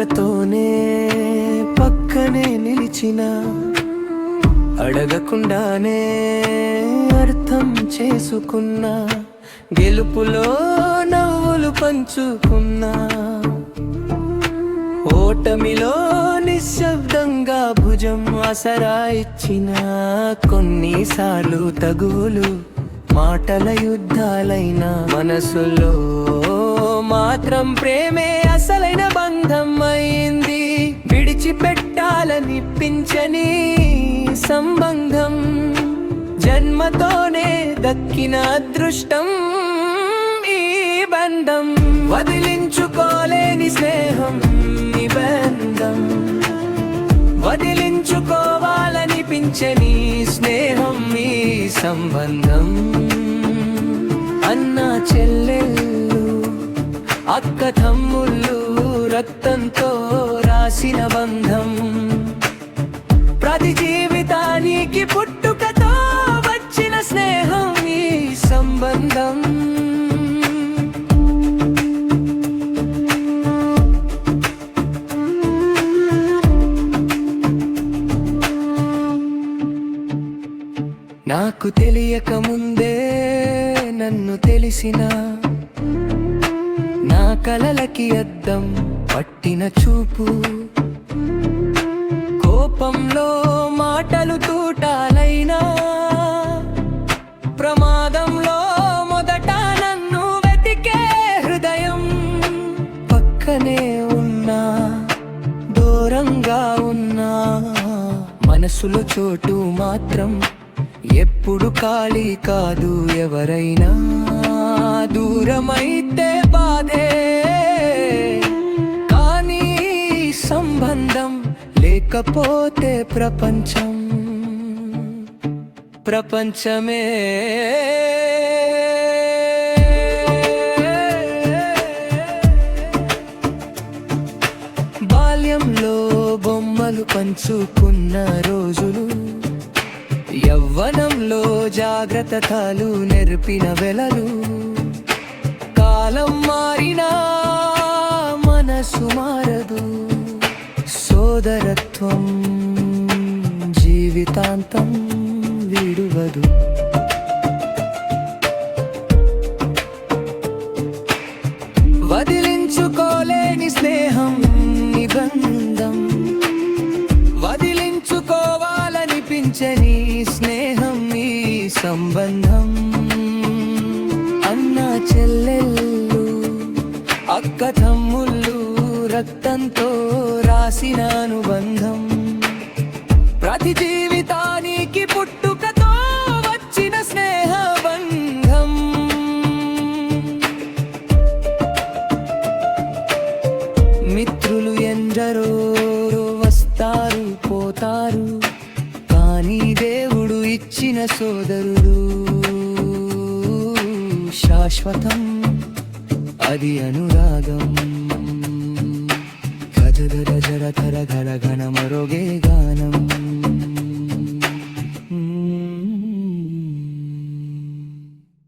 నమ్మకతోనే పక్కనే నిలిచిన, అడగకుండానే అర్థం చేసుకున్నా, గెలుపులో నవ్వులు పంచుకున్నా, ఓటమిలో నిశ్శబ్దంగా భుజం ఆసరా ఇచ్చిన, కొన్నిసార్లు తగువులు మాటల యుద్ధాలైన, మనసులో మాత్రం ప్రేమే అసలైన బంధం అయింది. విడిచిపెట్టాలనిపించని సంబంధం, జన్మతోనే దక్కిన అదృష్టం ఈ బంధం. వదిలించుకోలేని స్నేహం నిబంధం, వదిలించుకోవాలనిపించని స్నేహం ఈ సంబంధం. అన్నా చెల్లెళ్ళు, అక్క తమ్ముళ్ళు, రక్తంతో రాసిన బంధం. ప్రతి జీవితానికి పుట్టుకతో వచ్చిన స్నేహం ఈ సంబంధం. నాకు తెలియక ముందే నన్ను తెలిసిన, నా కలలకి అద్దం పట్టిన చూపు, కోపంలో మాటలు తూటాలైనా, ప్రమాదంలో మొదట నన్ను వెతికే హృదయం. పక్కనే ఉన్నా, దూరంగా ఉన్నా, మనసులో చోటు మాత్రం ఎప్పుడు ఖాళీ కాదు. ఎవరైనా దూరమైతే బాధే, కానీ సంబంధం లేకపోతే ప్రపంచమే. బాల్యంలో బొమ్మలు పంచుకున్న రోజులు, యవ్వనంలో జాగ్రత్తలు నేర్పిన వెలలు, కాలం మారినా మనసు మారదు. సోదరత్వం జీవితాంతం విడువదు. వదిలించుకోలేని స్నేహం నిబంధం, వదిలించుకోవాలనిపించని స్నేహం ఈ సంబంధం. అన్నా చెల్లెళ్ళు, అక్క తమ్ముళ్ళు, రక్తంతో రాసిన అనుబంధం. ప్రతి జీవితానికి పుట్టుకతో వచ్చిన స్నేహ బంధం. మిత్రులు ఎందరో వస్తారు పోతారు, కానీ దేవుడు ఇచ్చిన సోదరుడు శాశ్వతం. అది అనురాగం. గజ గజ జర ధర ఘన ఘన మరోగే గానం.